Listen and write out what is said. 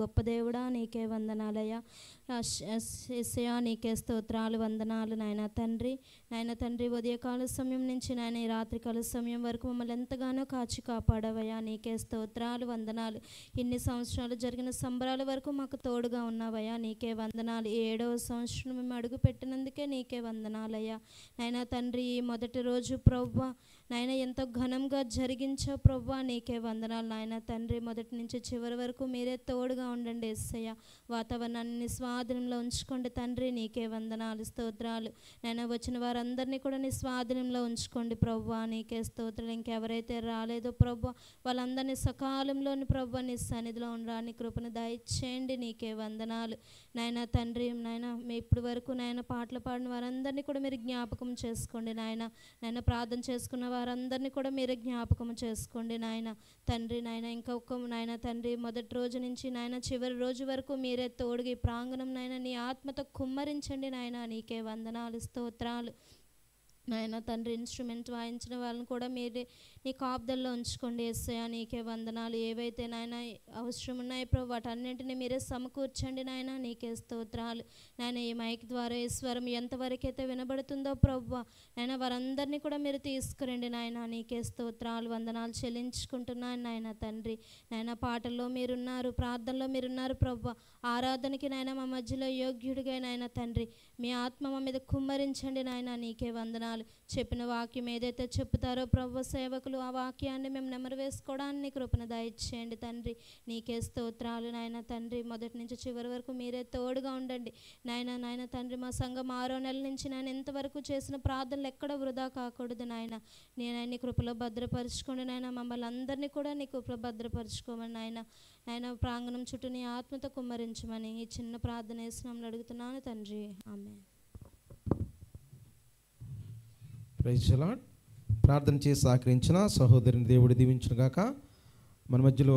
గొప్ప దేవుడా నీకే వందనాలయ్యా. యేసయ్యా నీకే స్తోత్రాలు, వందనాలు నాయన తండ్రి. నాయన తండ్రి, ఉదయకాల సమయం నుంచి నాయన ఈ రాత్రికాల సమయం వరకు మమ్మల్ని ఎంతగానో కాచి కాపాడవయ్యా. నీకే స్తోత్రాలు, వందనాలు. ఇన్ని సంవత్సరాలు జరిగిన సంబరాల వరకు మాకు తోడుగా ఉన్నావయ్యా. నీకే వందనాలు. 7వ సంవత్సరం మేము అడుగు పెట్టినందుకే నీకే వందనాలయ్యా. నాయన తండ్రి, ఈ మొదటి రోజు ప్రభువా నాయన ఎంతో ఘనంగా జరిగించో ప్రభువా నీకే వందనాలు నాయన తండ్రి. మొదటి నుంచి చివరి వరకు మీరే తోడుగా ఉండండి యేసయ్య. వాతావరణాన్ని స్వాధీనంలో ఉంచుకోండి తండ్రి. నీకే వందనాలు, స్తోత్రాలు నాయన. వచ్చిన వారందరినీ కూడా నీ స్వాధీనంలో ఉంచుకోండి ప్రభువా. నీకే స్తోత్రాలు. ఇంకెవరైతే రాలేదో ప్రభువా వాళ్ళందరినీ సకాలంలోని ప్రభువా నీ సన్నిధిలో ఉండరాని కృపను దయచేయండి. నీకే వందనాలు నాయన తండ్రి. నాయన మీ ఇప్పటి వరకు నాయన పాటలు పాడిన వారందరినీ కూడా మీరు జ్ఞాపకం చేసుకోండి నాయన. నాయన ప్రార్థన చేసుకున్న వారందరినీ కూడా మీరే జ్ఞాపకం చేసుకోండి నాయన తండ్రి. నాయన ఇంకొక నాయన తండ్రి, మొదటి రోజు నుంచి నాయన చివరి రోజు వరకు మీరే తోడుగా ఈ ప్రాంగణం నాయన నీ ఆత్మతో కుమ్మరించండి నాయన. నీకే వందనాలు, స్తోత్రాలు నాయన తండ్రి. ఇన్స్ట్రుమెంట్ వాయించిన వాళ్ళని కూడా మీరే నీ కాపుదల్లో ఉంచుకోండి యేసయ్య. నీకే వందనాలు. ఏవైతే నాయన అవసరం ఉన్నాయో ప్రభు వాటన్నింటినీ మీరే సమకూర్చండి నాయన. నీకే స్తోత్రాలు నాయన. ఈ మైక్ ద్వారా ఈ స్వరం ఎంతవరకైతే వినబడుతుందో ప్రభు నాయన వారందరినీ కూడా మీరు తీసుకురండి నాయన. నీకే స్తోత్రాలు, వందనాలు చెల్లించుకుంటున్నాను నాయన తండ్రి. నాయన పాటల్లో మీరున్నారు, ప్రార్థనలో మీరున్నారు ప్రభు. ఆరాధనకి నాయన మా మధ్యలో యోగ్యుడిగా నాయన తండ్రి మీ ఆత్మ మా మీద కుమ్మరించండి నాయన. నీకే వందనాలు. చెప్పిన వాక్యం ఏదైతే చెప్తారో ప్రభు సేవకులు ఆ వాక్యాన్ని మేము నెమరు వేసుకోవడానికి కృపను దయచేయండి తండ్రి. నీకే స్తోత్రాలు నాయన తండ్రి. మొదటి నుంచి చివరి వరకు మీరే తోడుగా ఉండండి నాయన. నాయన తండ్రి, మా సంఘం 6వ నెల నుంచి నాయన ఇంతవరకు చేసిన ప్రార్థనలు ఎక్కడ వృధా కాకూడదు నాయన. నేను నీ కృపలో భద్రపరుచుకోండి నాయన. మమ్మల్ని అందరినీ కూడా నీ కృపలో భద్రపరుచుకోమని నాయన. నాయన ప్రాంగణం చుట్టూ నీ ఆత్మతో కుమ్మరించమని ఈ చిన్న ప్రార్థన యేసునామములో అడుగుతున్నాను తండ్రి. ఆమేన్. Praise the Lord. ప్రార్థన చేసి సహకరించిన సహోదరిని దేవుడు దీవించును గాక. మన మధ్యలో